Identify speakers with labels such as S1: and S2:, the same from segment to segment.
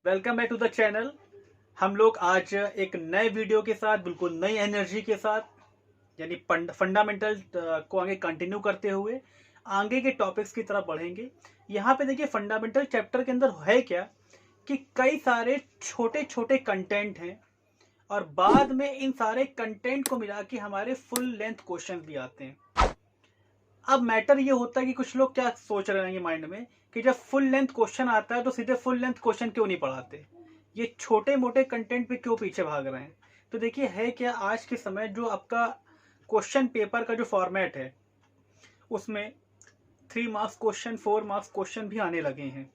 S1: Welcome back to the channel. हम लोग आज एक नए वीडियो के साथ बिल्कुल नई एनर्जी के साथ यानी फंडामेंटल को आगे कंटिन्यू करते हुए आगे के टॉपिक्स की तरफ बढ़ेंगे। यहाँ पे देखिए फंडामेंटल चैप्टर के अंदर है क्या कि कई सारे छोटे छोटे कंटेंट हैं और बाद में इन सारे कंटेंट को मिला के हमारे फुल लेंथ क्वेश्चन भी आते हैं। अब मैटर ये होता है कि कुछ लोग क्या सोच रहे हैं माइंड में कि जब फुल लेंथ क्वेश्चन आता है तो सीधे फुल लेंथ क्वेश्चन क्यों नहीं पढ़ाते, ये छोटे मोटे कंटेंट पे क्यों पीछे भाग रहे हैं। तो देखिए है क्या, आज के समय जो आपका क्वेश्चन पेपर का जो फॉर्मेट है उसमें 3 मार्क्स क्वेश्चन 4 मार्क्स क्वेश्चन भी आने लगे हैं।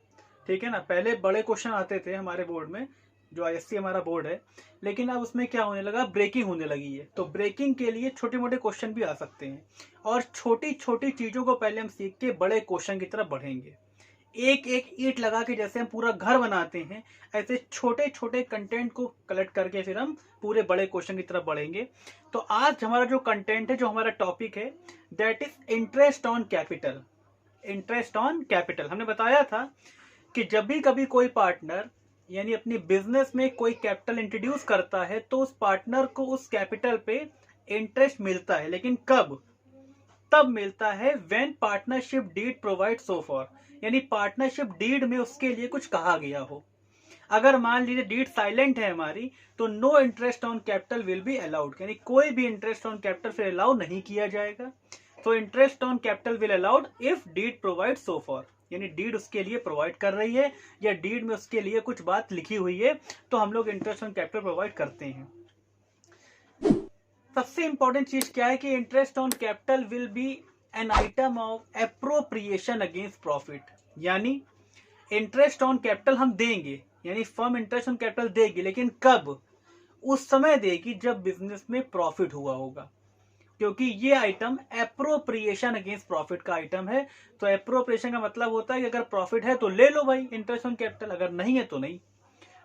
S1: ठीक है ना, पहले बड़े क्वेश्चन आते थे हमारे बोर्ड में, जो आईएससी हमारा बोर्ड है, लेकिन अब उसमें क्या होने लगा, ब्रेकिंग होने लगी है। तो ब्रेकिंग के लिए छोटे मोटे क्वेश्चन भी आ सकते हैं और छोटी छोटी चीज़ों को पहले हम सीख के बड़े क्वेश्चन की तरफ बढ़ेंगे। एक एक ईंट लगा के जैसे हम पूरा घर बनाते हैं, ऐसे छोटे छोटे कंटेंट को कलेक्ट करके फिर हम पूरे बड़े क्वेश्चन की तरफ बढ़ेंगे। तो आज हमारा जो कंटेंट है, जो हमारा टॉपिक है, that is interest on capital. Interest on capital हमने बताया था कि जब भी कभी कोई पार्टनर यानी अपनी बिजनेस में कोई कैपिटल इंट्रोड्यूस करता है तो उस पार्टनर को उस कैपिटल पे इंटरेस्ट मिलता है, लेकिन कब? तब मिलता है when partnership deed provide so for, यानी पार्टनरशिप डीड में उसके लिए कुछ कहा गया हो। अगर मान लीजिए डीड साइलेंट है हमारी, तो no interest on capital will be allowed, यानी कोई भी इंटरेस्ट ऑन कैपिटल फिर अलाउ नहीं किया जाएगा। तो interest on capital will allowed if deed provide so for, यानी डीड उसके लिए प्रोवाइड कर रही है या डीड में उसके लिए कुछ बात लिखी हुई है तो हम लोग इंटरेस्ट ऑन कैपिटल प्रोवाइड करते हैं। सबसे इंपॉर्टेंट चीज क्या है कि interest on capital will B an item of appropriation against profit, यानी इंटरेस्ट ऑन कैपिटल हम देंगे, यानी फर्म इंटरेस्ट ऑन कैपिटल देगी, लेकिन कब? उस समय देगी जब बिजनेस में प्रॉफिट हुआ होगा, क्योंकि ये आइटम एप्रोप्रिएशन अगेंस्ट प्रॉफिट का आइटम है। तो एप्रोप्रिएशन का मतलब होता है कि अगर प्रॉफिट है तो ले लो भाई इंटरेस्ट ऑन कैपिटल, अगर नहीं है तो नहीं।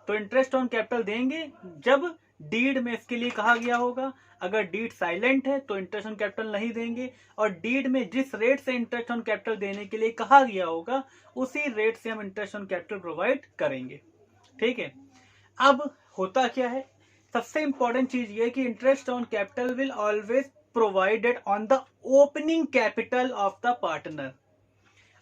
S1: तो इंटरेस्ट ऑन कैपिटल देंगे जब डीड में इसके लिए कहा गया होगा। अगर डीड साइलेंट है तो इंटरेस्ट ऑन कैपिटल नहीं देंगे, और डीड में जिस रेट से इंटरेस्ट ऑन कैपिटल देने के लिए कहा गया होगा उसी रेट से हम इंटरेस्ट ऑन कैपिटल प्रोवाइड करेंगे। ठीक है, अब होता क्या है, सबसे इंपॉर्टेंट चीज ये कि interest on capital will always provided on the opening capital of the partner.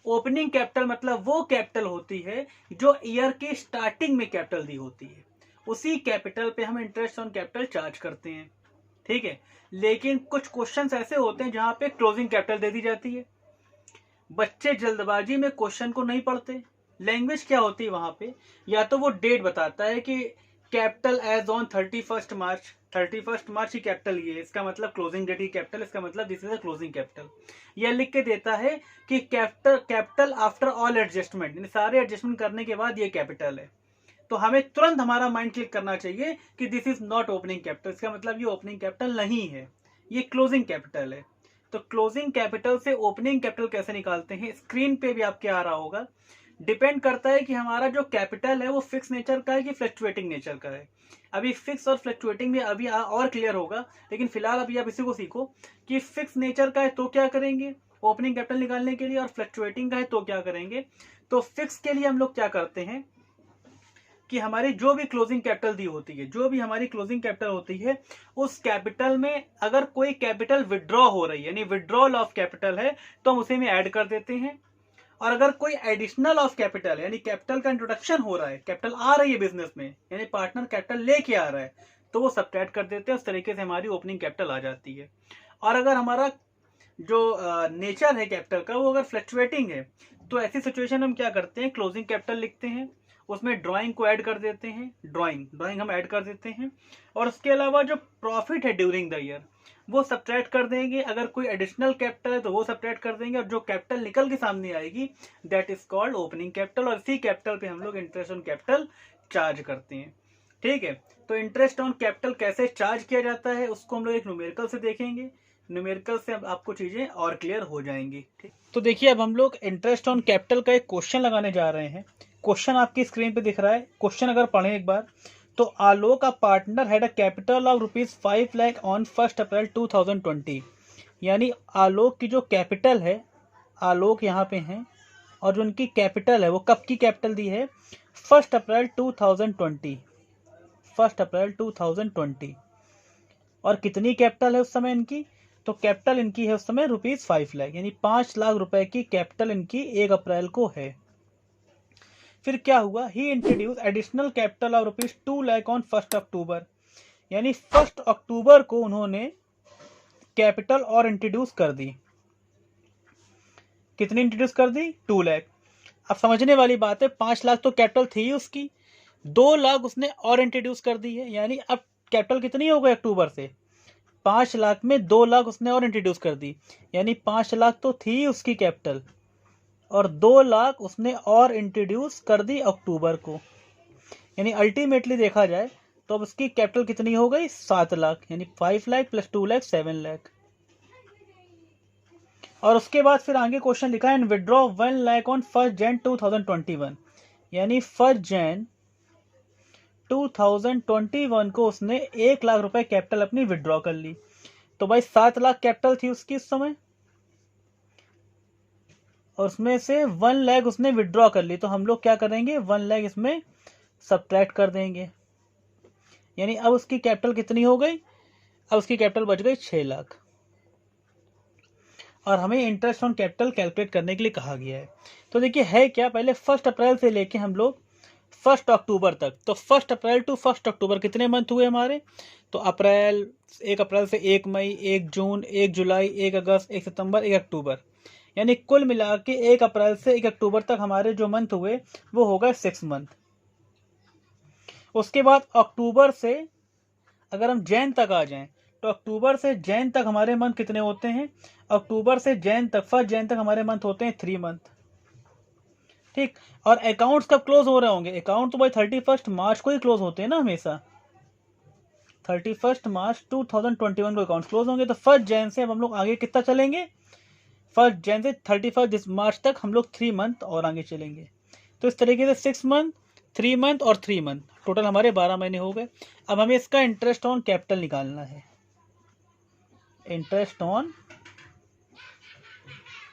S1: Opening capital मतलब वो कैपिटल होती है जो ईयर के स्टार्टिंग में कैपिटल दी होती है, उसी कैपिटल पे हम इंटरेस्ट ऑन कैपिटल चार्ज करते हैं। ठीक है, लेकिन कुछ क्वेश्चंस ऐसे होते हैं जहां पे क्लोजिंग कैपिटल दे दी जाती है। बच्चे जल्दबाजी में क्वेश्चन को नहीं पढ़ते। लैंग्वेज क्या होती है वहां पे, या तो वो डेट बताता है कि capital as on 31 March, 31 March ही कैपिटल ये, इसका मतलब क्लोजिंग डेट ही कैपिटल, इसका मतलब this is a closing capital. यह लिख के देता है कि कैपिटल आफ्टर ऑल एडजस्टमेंट, यानी सारे एडजस्टमेंट करने के बाद ये कैपिटल है। तो हमें तुरंत हमारा माइंड क्लिक करना चाहिए कि this is not opening capital, इसका मतलब ये ओपनिंग कैपिटल नहीं है, ये क्लोजिंग कैपिटल है। तो क्लोजिंग कैपिटल से ओपनिंग कैपिटल कैसे निकालते हैं, स्क्रीन पे भी आपके आ रहा होगा। डिपेंड करता है कि हमारा जो कैपिटल है वो फिक्स नेचर का है कि फ्लक्चुएटिंग नेचर का है। अभी फिक्स और फ्लक्चुएटिंग में अभी और क्लियर होगा, लेकिन फिलहाल अभी आप इसी को सीखो कि फिक्स नेचर का है तो क्या करेंगे ओपनिंग कैपिटल निकालने के लिए, और फ्लक्चुएटिंग का है तो क्या करेंगे। तो फिक्स के लिए हम लोग क्या करते हैं कि हमारी जो भी क्लोजिंग कैपिटल दी होती है, जो भी हमारी क्लोजिंग कैपिटल होती है, उस कैपिटल में अगर कोई कैपिटल विड्रॉ हो रही है, यानी विड्रॉल ऑफ कैपिटल है, तो हम उसे में ऐड कर देते हैं। और अगर कोई एडिशनल ऑफ कैपिटल है, यानी कैपिटल का इंट्रोडक्शन हो रहा है, कैपिटल आ रही है बिजनेस में, यानी पार्टनर कैपिटल लेके आ रहा है, तो वो सब्ट्रैक्ट कर देते हैं। उस तरीके से हमारी ओपनिंग कैपिटल आ जाती है। और अगर हमारा जो नेचर है कैपिटल का वो अगर फ्लक्चुएटिंग है, तो ऐसी सिचुएशन हम क्या करते हैं, क्लोजिंग कैपिटल लिखते हैं, उसमें ड्राइंग को ऐड कर देते हैं, ड्राइंग हम ऐड कर देते हैं, और उसके अलावा जो प्रॉफिट है ड्यूरिंग द ईयर वो सब्ट्रैक्ट कर देंगे। अगर कोई एडिशनल कैपिटल है तो वो सब्ट्रैक्ट कर देंगे, और जो कैपिटल निकल के सामने आएगी that is called opening capital, और इसी कैपिटल पे हम लोग इंटरेस्ट ऑन कैपिटल चार्ज करते हैं। ठीक है, तो इंटरेस्ट ऑन कैपिटल कैसे चार्ज किया जाता है उसको हम लोग एक न्यूमेरिकल से देखेंगे। न्यूमेरिकल से अब आपको चीजें और क्लियर हो जाएंगी। ठीक, तो देखिए अब हम लोग इंटरेस्ट ऑन कैपिटल का एक क्वेश्चन लगाने जा रहे हैं। क्वेश्चन आपकी स्क्रीन पे दिख रहा है। क्वेश्चन अगर पढ़ें एक बार, तो Alok, a partner had a capital of ₹5 lakh on 1 April 2020, यानी आलोक की जो कैपिटल है, आलोक यहाँ पे है, और जो उनकी कैपिटल है वो कब की कैपिटल दी है, 1 अप्रैल 2020, 1 अप्रैल 2020। और कितनी कैपिटल है उस समय इनकी, तो कैपिटल इनकी है उस समय ₹5 लाख, यानी 5 लाख रुपए की कैपिटल इनकी 1 अप्रैल को है। फिर क्या हुआ, he introduce additional capital of ₹2 lakh on 1 October, यानी 1 अक्टूबर को उन्होंने कैपिटल और इंट्रोड्यूस कर दी। कितनी इंट्रोड्यूस कर दी, 2 लाख। अब समझने वाली बात है, 5 लाख तो कैपिटल थी उसकी, 2 लाख उसने और इंट्रोड्यूस कर दी है, यानी अब कैपिटल कितनी हो गई अक्टूबर से, 5 लाख में 2 लाख उसने और इंट्रोड्यूस कर दी, यानी 5 लाख तो थी उसकी कैपिटल और 2 लाख उसने और इंट्रोड्यूस कर दी अक्टूबर को, यानी अल्टीमेटली देखा जाए तो अब उसकी कैपिटल कितनी हो गई, 7 लाख, यानी 5 लाख प्लस 2 लाख 7 लाख। और उसके बाद फिर आगे क्वेश्चन लिखा है, एंड विड्रॉ 1 लाख ऑन 1 जनवरी 2021, यानी 1 जनवरी 2021 को उसने 1 लाख रुपए कैपिटल अपनी विड्रॉ कर ली। तो भाई 7 लाख कैपिटल थी उसकी उस समय और उसमें से 1 लाख उसने विड्रॉ कर ली, तो हम लोग क्या करेंगे, 1 लाख इसमें सब्ट्रैक्ट कर देंगे, यानी अब उसकी कैपिटल कितनी हो गई, अब उसकी कैपिटल बच गई 6 लाख। और हमें इंटरेस्ट ऑन कैपिटल कैलकुलेट करने के लिए कहा गया है। तो देखिए है क्या, पहले 1 अप्रैल से लेके हम लोग 1 अक्टूबर तक, तो 1 अप्रैल टू 1 अक्टूबर कितने मंथ हुए हमारे, तो अप्रैल, 1 अप्रैल से 1 मई, 1 जून, 1 जुलाई, 1 अगस्त, 1 सितंबर, 1 अक्टूबर, यानी कुल मिला के 1 अप्रैल से 1 अक्टूबर तक हमारे जो मंथ हुए वो हो गए 6 मंथ। उसके बाद अक्टूबर से अगर हम जैन तक आ जाएं, तो अक्टूबर से जैन तक हमारे मंथ कितने होते हैं, अक्टूबर से जैन तक, 1 जैन तक हमारे मंथ होते हैं 3 मंथ। ठीक, और अकाउंट्स कब क्लोज हो रहे होंगे, अकाउंट तो भाई 31 मार्च को ही क्लोज होते हैं ना हमेशा, 31 मार्च 2021 को अकाउंट्स क्लोज होंगे। तो 1 जैन से अब हम लोग आगे कितना चलेंगे, 1 जैन से 31 मार्च तक हम लोग 3 मंथ और आगे चलेंगे। तो इस तरीके से 6 मंथ, 3 मंथ और 3 मंथ, टोटल हमारे 12 महीने हो गए। अब हमें इसका इंटरेस्ट ऑन कैपिटल निकालना है, इंटरेस्ट ऑन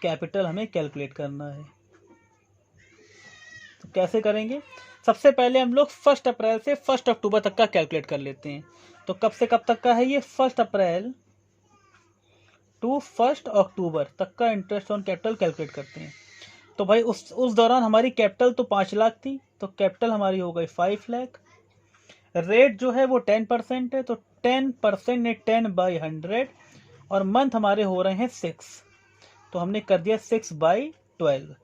S1: कैपिटल हमें कैलकुलेट करना है। तो कैसे करेंगे, सबसे पहले हम लोग 1 अप्रैल से 1 अक्टूबर तक का कैलकुलेट कर लेते हैं। तो कब से कब तक का है ये, 1 अप्रैल टू 1 अक्टूबर तक का इंटरेस्ट ऑन कैपिटल कैलकुलेट करते हैं। तो भाई उस दौरान हमारी कैपिटल तो 5 लाख थी, तो कैपिटल हमारी हो गई 5 लाख। रेट जो है वो 10% है, तो 10% ने 10/100 और मंथ हमारे हो रहे हैं 6, तो हमने कर दिया 6/12,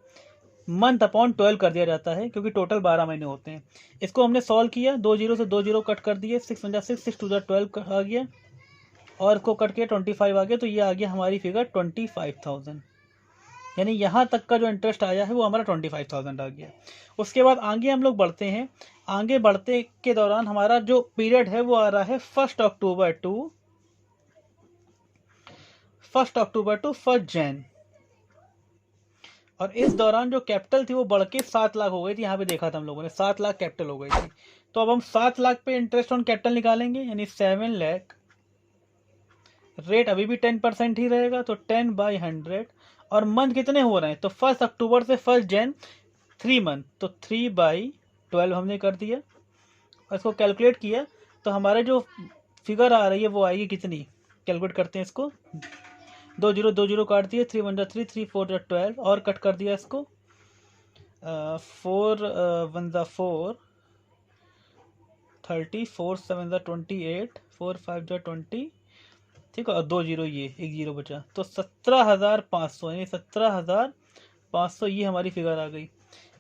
S1: मंथ अपॉन 12 कर दिया जाता है क्योंकि टोटल 12 महीने होते हैं। इसको हमने सॉल्व किया, 2 जीरो से 2 जीरो कट कर दिए, 6 × 6, 6 × 12 आ गया और इसको कट किया 25 आ गया, तो ये आ गया हमारी फिगर 25,000, यानी यहाँ तक का जो इंटरेस्ट आया है वो हमारा 25,000 आ गया। उसके बाद आगे हम लोग बढ़ते हैं, आगे बढ़ते के दौरान हमारा जो पीरियड है वो आ रहा है 1 अक्टूबर टू 1 जैन, और इस दौरान जो कैपिटल थी वो बढ़ के 7 लाख हो गई थी, यहाँ पे देखा था हम लोगों ने 7 लाख कैपिटल हो गई थी। तो अब हम 7 लाख पे इंटरेस्ट ऑन कैपिटल निकालेंगे, यानी 7 लाख, रेट अभी भी 10% ही रहेगा, तो 10/100 और मंथ कितने हो रहे हैं, तो 1 अक्टूबर से 1 जैन 3 मंथ, तो 3/12 हमने कर दिया और इसको कैलकुलेट किया, तो हमारे जो फिगर आ रही है वो आएगी कितनी, कैलकुलेट करते हैं इसको, 2 जीरो 2 जीरो काट दिए, 3 1 3, 3 4 12 और कट कर दिया इसको, 4 1 4 30, 4 7 28, 4 5 20, ठीक है, और 2 जीरो, ये 1 जीरो बचा, तो 17,500, यानी 17,500 ये हमारी फिगर आ गई।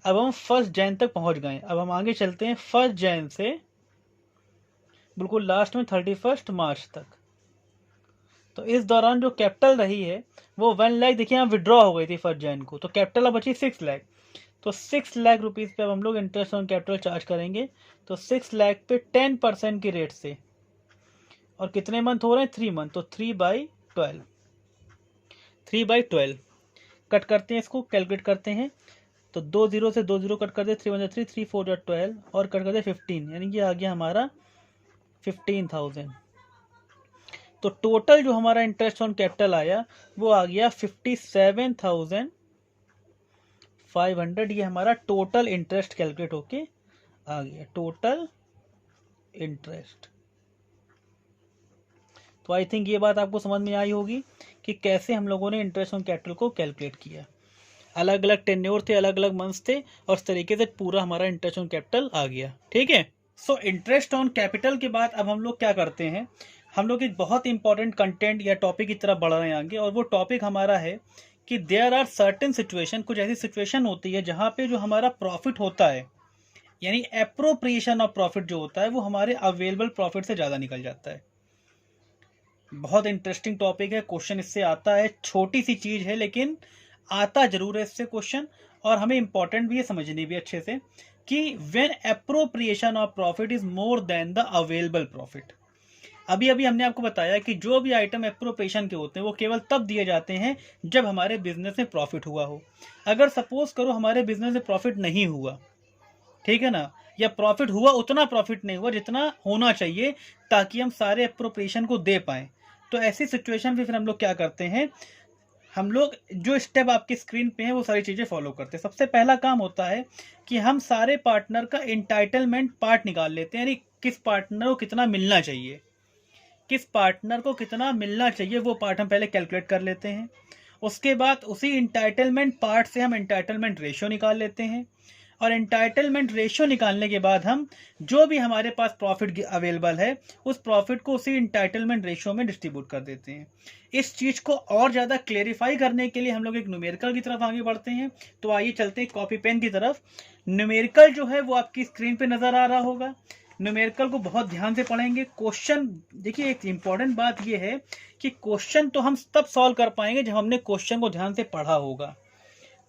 S1: अब हम 1 जैन तक पहुंच गए, अब हम आगे चलते हैं 1 जैन से बिल्कुल लास्ट में 31 मार्च तक। तो इस दौरान जो कैपिटल रही है वो 1 लाख, देखिए यहाँ विड्रॉ हो गई थी 1 जैन को, तो कैपिटल अब बची 6 लाख, तो 6 लाख रुपीज़ पे अब हम लोग इंटरेस्ट ऑन कैपिटल चार्ज करेंगे। तो 6 लाख पे 10% की रेट से, और कितने मंथ हो रहे हैं, 3 मंथ, तो 3/12, 3/12 कट करते हैं, इसको कैलकुलेट करते हैं, तो 2 जीरो से 2 जीरो कट कर दे, 3 1 3, 3 4 12 और कट कर दे 15, यानी कि आ गया हमारा 15,000। तो टोटल जो हमारा इंटरेस्ट ऑन कैपिटल आया वो आ गया 500, ये हमारा टोटल इंटरेस्ट कैलकुलेट होके आ गया, टोटल इंटरेस्ट। तो आई थिंक ये बात आपको समझ में आई होगी कि कैसे हम लोगों ने इंटरेस्ट ऑन कैपिटल को कैलकुलेट किया। अलग अलग टेन्योर थे, अलग अलग मंथ्स थे, और इस तरीके से पूरा हमारा इंटरेस्ट ऑन कैपिटल आ गया। ठीक है, सो इंटरेस्ट ऑन कैपिटल के बाद अब हम लोग क्या करते हैं, हम लोग एक बहुत इंपॉर्टेंट कंटेंट या टॉपिक की तरफ बढ़ रहे हैं आगे, और वो टॉपिक हमारा है कि देयर आर सर्टेन सिचुएशन, कुछ ऐसी सिचुएशन होती है जहाँ पे जो हमारा प्रॉफिट होता है, यानी एप्रोप्रिएशन ऑफ प्रॉफिट जो होता है, वो हमारे अवेलेबल प्रॉफिट से ज़्यादा निकल जाता है। बहुत इंटरेस्टिंग टॉपिक है, क्वेश्चन इससे आता है, छोटी सी चीज़ है लेकिन आता जरूर है इससे क्वेश्चन, और हमें इंपॉर्टेंट भी है, समझनी भी अच्छे से, कि when appropriation of profit is more than the available profit. अभी अभी हमने आपको बताया कि जो भी आइटम एप्रोप्रिएशन के होते हैं वो केवल तब दिए जाते हैं जब हमारे बिजनेस में प्रॉफिट हुआ हो। अगर सपोज करो हमारे बिजनेस में प्रॉफिट नहीं हुआ, ठीक है ना, या प्रॉफिट हुआ, उतना प्रॉफिट नहीं हुआ जितना होना चाहिए ताकि हम सारे एप्रोप्रिएशन को दे पाएं, तो ऐसी सिचुएशन में फिर हम लोग क्या करते हैं, हम लोग जो स्टेप आपकी स्क्रीन पे है वो सारी चीज़ें फॉलो करते हैं। सबसे पहला काम होता है कि हम सारे पार्टनर का इंटाइटलमेंट पार्ट निकाल लेते हैं, यानी किस पार्टनर को कितना मिलना चाहिए, किस पार्टनर को कितना मिलना चाहिए वो पार्ट हम पहले कैलकुलेट कर लेते हैं। उसके बाद उसी इंटाइटलमेंट पार्ट से हम इंटाइटलमेंट रेशियो निकाल लेते हैं, और इंटाइटलमेंट रेशियो निकालने के बाद हम जो भी हमारे पास प्रॉफिट अवेलेबल है उस प्रॉफिट को उसी इंटाइटलमेंट रेशियो में डिस्ट्रीब्यूट कर देते हैं। इस चीज़ को और ज़्यादा क्लेरिफाई करने के लिए हम लोग एक न्यूमेरिकल की तरफ आगे बढ़ते हैं। तो आइए चलते हैं कॉपी पेन की तरफ। न्यूमेरिकल जो है वो आपकी स्क्रीन पे नज़र आ रहा होगा। न्यूमेरिकल को बहुत ध्यान से पढ़ेंगे। क्वेश्चन देखिए, एक इंपॉर्टेंट बात यह है कि क्वेश्चन तो हम तब सॉल्व कर पाएंगे जब हमने क्वेश्चन को ध्यान से पढ़ा होगा।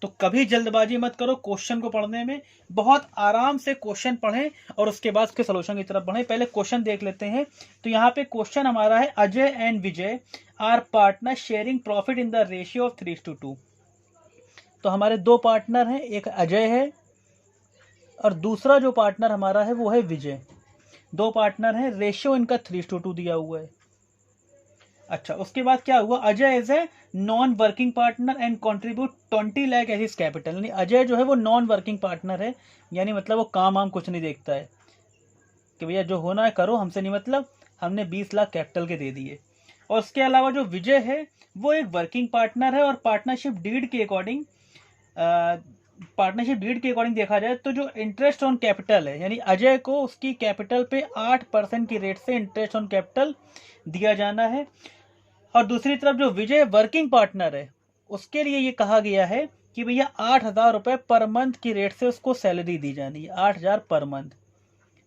S1: तो कभी जल्दबाजी मत करो क्वेश्चन को पढ़ने में, बहुत आराम से क्वेश्चन पढ़ें और उसके बाद उसके सोल्यूशन की तरफ बढ़ें। पहले क्वेश्चन देख लेते हैं। तो यहाँ पे क्वेश्चन हमारा है, Ajay and Vijay are partner sharing profit in the ratio of 3:2। तो हमारे दो पार्टनर हैं, एक अजय है और दूसरा जो पार्टनर हमारा है वो है विजय। दो पार्टनर हैं, रेशियो इनका 3:2 दिया हुआ है। अच्छा, उसके बाद क्या हुआ, Ajay is a non working partner and contribute 20 lakh as his capital. यानी अजय जो है वो नॉन वर्किंग पार्टनर है, यानी मतलब वो काम वाम कुछ नहीं देखता है कि भैया जो होना है करो, हमसे नहीं मतलब, हमने 20 लाख कैपिटल के दे दिए। और उसके अलावा जो विजय है वो एक वर्किंग पार्टनर है, और पार्टनरशिप डीड के अकॉर्डिंग देखा जाए तो जो इंटरेस्ट ऑन कैपिटल है, यानी अजय को उसकी कैपिटल पे 8% की रेट से इंटरेस्ट ऑन कैपिटल दिया जाना है। और दूसरी तरफ जो विजय वर्किंग पार्टनर है उसके लिए ये कहा गया है कि भैया 8,000 रुपये पर मंथ की रेट से उसको सैलरी दी जानी है, 8,000 पर मंथ।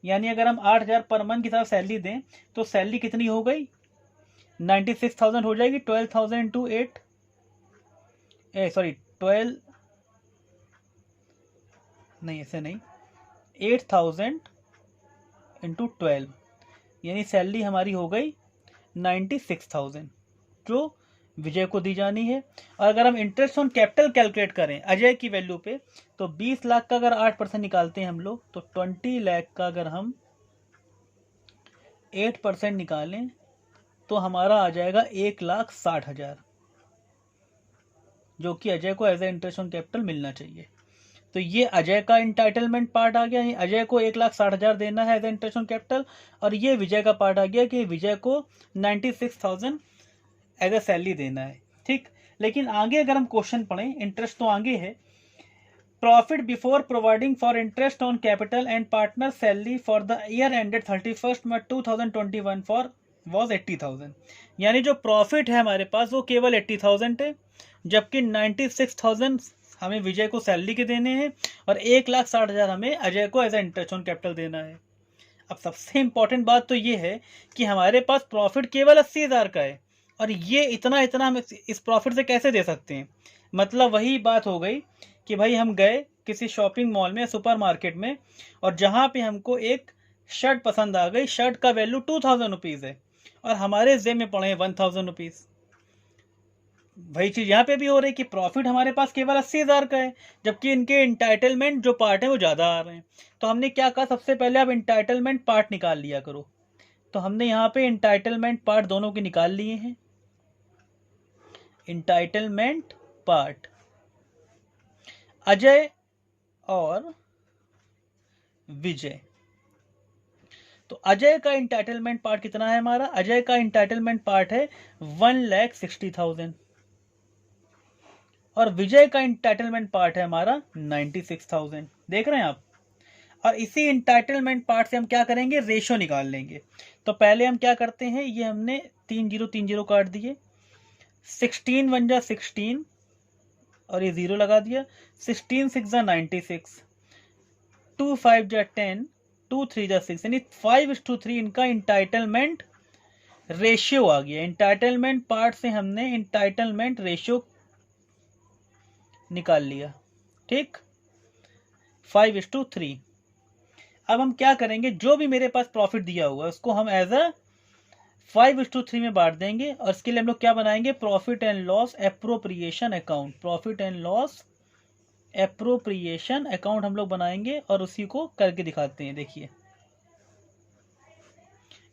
S1: यानी अगर हम 8,000 पर मंथ की तरफ सैलरी दें तो सैलरी कितनी हो गई, 96,000 हो जाएगी। 12,000 इंटू 8, सॉरी 12 नहीं, ऐसे नहीं, 8,000 इंटू 12, यानी सैलरी हमारी हो गई 96,000 जो विजय को दी जानी है। और अगर हम इंटरेस्ट ऑन कैपिटल कैलकुलेट करें अजय की वैल्यू पे, तो 20 लाख का अगर 8% निकालते हैं हम लोग, तो 20 लाख का अगर हम 8% निकालें तो हमारा आ जाएगा 1,60,000, जो कि अजय को as a interest on capital मिलना चाहिए। तो ये अजय का इंटाइटलमेंट पार्ट आ गया, अजय को 1,60,000 देना है as a interest on capital, और ये विजय का पार्ट आ गया कि विजय को 96,000 एज ए सैलरी देना है। ठीक, लेकिन आगे अगर हम क्वेश्चन पढ़ें, इंटरेस्ट तो आगे है, profit before providing for interest on capital and partner salary for the year ended 31 March 2021 for was 80,000। यानी जो प्रॉफिट है हमारे पास वो केवल 80,000 है, जबकि 96,000 हमें विजय को सैलरी के देने हैं और 1,60,000 हमें अजय को as a interest on capital देना है। अब सबसे इंपॉर्टेंट बात तो ये है कि हमारे पास प्रॉफिट केवल 80,000 का है, और ये इतना हम इस प्रॉफिट से कैसे दे सकते हैं। मतलब वही बात हो गई कि भाई हम गए किसी शॉपिंग मॉल में, सुपर मार्केट में, और जहाँ पे हमको एक शर्ट पसंद आ गई, शर्ट का वैल्यू 2,000 रुपीज़ है और हमारे जेब में पड़े हैं 1,000 रुपीज़। वही चीज़ यहाँ पे भी हो रही कि प्रॉफिट हमारे पास केवल 80,000 का है, जबकि इनके इंटाइटलमेंट जो पार्ट है वो ज़्यादा आ रहे हैं। तो हमने क्या कहा, सबसे पहले आप इंटाइटलमेंट पार्ट निकाल लिया करो। तो हमने यहाँ पे इंटाइटलमेंट पार्ट दोनों के निकाल लिए हैं। इंटाइटलमेंट पार्ट अजय और विजय। तो अजय का इंटाइटलमेंट पार्ट कितना है हमारा? अजय का इंटाइटलमेंट पार्ट है 1,60,000 और विजय का इंटाइटलमेंट पार्ट है हमारा 96,000। देख रहे हैं आप? और इसी इंटाइटलमेंट पार्ट से हम क्या करेंगे? रेशो निकाल लेंगे। तो पहले हम क्या करते हैं, ये हमने 3 0 काट दिए, 16 1 जा 16 और ये 0 लगा दिया, 16 6 जा 96, 2 5 जा 10, 2 3 जा 6, यानी 5:3 इनका इंटाइटलमेंट रेशियो आ गया। इंटाइटलमेंट पार्ट से हमने इंटाइटलमेंट रेशियो निकाल लिया, ठीक, 5:3। अब हम क्या करेंगे, जो भी मेरे पास प्रॉफिट दिया हुआ है उसको हम एज अ 5:3 में बांट देंगे और इसके लिए हम लोग क्या बनाएंगे? Profit and loss appropriation account. Profit and loss appropriation account हम लोग बनाएंगे और उसी को करके दिखाते हैं। देखिए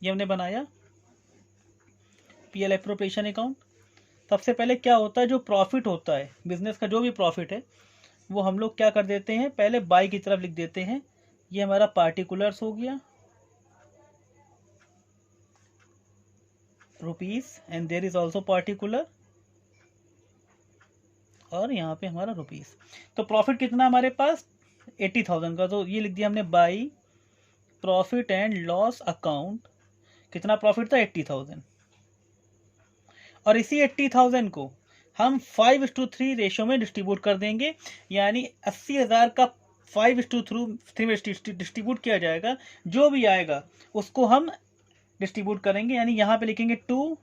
S1: ये हमने बनाया पीएल एप्रोप्रिएशन अकाउंट। सबसे पहले क्या होता है, जो प्रॉफिट होता है बिजनेस का, जो भी प्रॉफिट है वो हम लोग क्या कर देते हैं, पहले बाई की तरफ लिख देते हैं। ये हमारा पार्टिकुलर्स हो गया, rupees, and there is also particular, और यहाँ पे हमारा रुपीज। तो प्रॉफिट कितना हमारे पास? 80,000 का। तो ये लिख दिया हमने by profit and loss account. कितना प्रॉफिट था? 80,000। और इसी 80,000 को हम 5:3 रेशियो में डिस्ट्रीब्यूट कर देंगे, यानी 80,000 का 5:3 में डिस्ट्रीब्यूट किया जाएगा। जो भी आएगा उसको हम डिस्ट्रीब्यूट करेंगे, यानी यहां पे लिखेंगे 2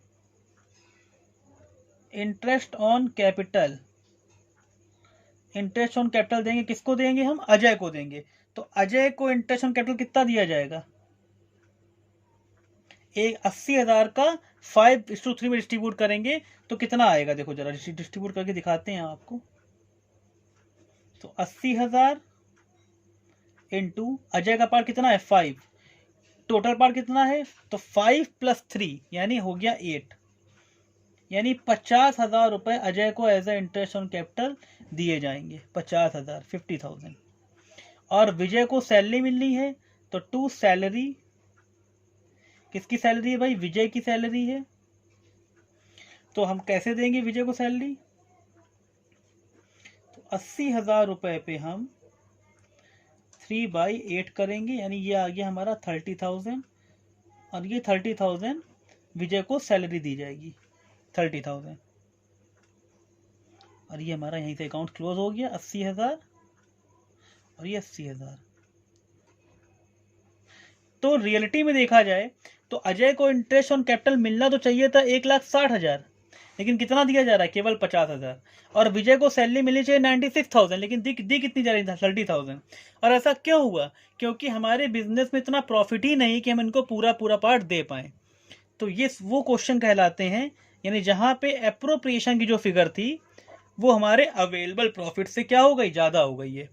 S1: interest on capital. Interest on capital देंगे, किसको देंगे? हम अजय को देंगे। तो अजय को इंटरेस्ट ऑन कैपिटल कितना दिया जाएगा? एक 80,000 का 5:3 में डिस्ट्रीब्यूट करेंगे तो कितना आएगा? देखो जरा डिस्ट्रीब्यूट करके दिखाते हैं आपको। तो 80,000 इंटू अजय का पार्ट कितना है? 5, टोटल पार्ट कितना है? तो 5 + 3 यानी हो गया 8, यानी 50,000 रुपए अजय को as a interest on capital दिए जाएंगे। 50,000, 50,000। और विजय को सैलरी मिलनी है, तो 2 सैलरी। किसकी सैलरी है भाई? विजय की सैलरी है। तो हम कैसे देंगे विजय को सैलरी? तो 80,000 रुपए पे हम 3/8 करेंगे, यानी ये आ गया हमारा 30,000, और ये 30,000 विजय को सैलरी दी जाएगी, 30,000। और ये हमारा यहीं से अकाउंट क्लोज हो गया। 80,000 और ये 80,000। तो रियलिटी में देखा जाए तो अजय को इंटरेस्ट ऑन कैपिटल मिलना तो चाहिए था 1,60,000, लेकिन कितना दिया जा रहा है? केवल 50,000। और विजय को सैलरी मिलनी चाहिए 96,000, लेकिन दी कितनी जा रही थी? 30,000। और ऐसा क्यों हुआ? क्योंकि हमारे बिजनेस में इतना प्रॉफिट ही नहीं कि हम इनको पूरा पार्ट दे पाए। तो ये वो क्वेश्चन कहलाते हैं, यानी जहां पे एप्रोप्रिएशन की जो फिगर थी वो हमारे अवेलेबल प्रॉफिट से क्या हो गई? ज़्यादा हो गई है।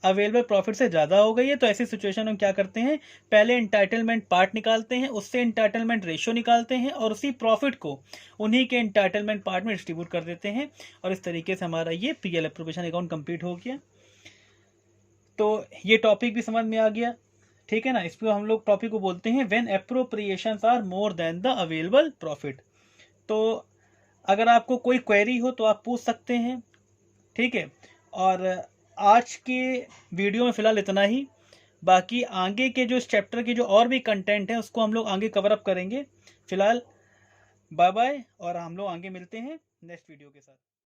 S1: अवेलेबल प्रॉफिट से ज़्यादा हो गई है। तो ऐसी सिचुएशन में क्या करते हैं, पहले इंटाइटलमेंट पार्ट निकालते हैं, उससे इंटाइटलमेंट रेशियो निकालते हैं और उसी प्रॉफिट को उन्हीं के इंटाइटलमेंट पार्ट में डिस्ट्रीब्यूट कर देते हैं। और इस तरीके से हमारा ये पीएल एप्रोप्रिएशन अकाउंट कंप्लीट हो गया। तो ये टॉपिक भी समझ में आ गया, ठीक है ना। इस पर हम लोग टॉपिक को बोलते हैं when appropriations are more than the available profit. तो अगर आपको कोई क्वेरी हो तो आप पूछ सकते हैं, ठीक है। और आज के वीडियो में फ़िलहाल इतना ही। बाकी आगे के जो इस चैप्टर के जो और भी कंटेंट है उसको हम लोग आगे कवर अप करेंगे। फ़िलहाल बाय बाय, और हम लोग आगे मिलते हैं नेक्स्ट वीडियो के साथ।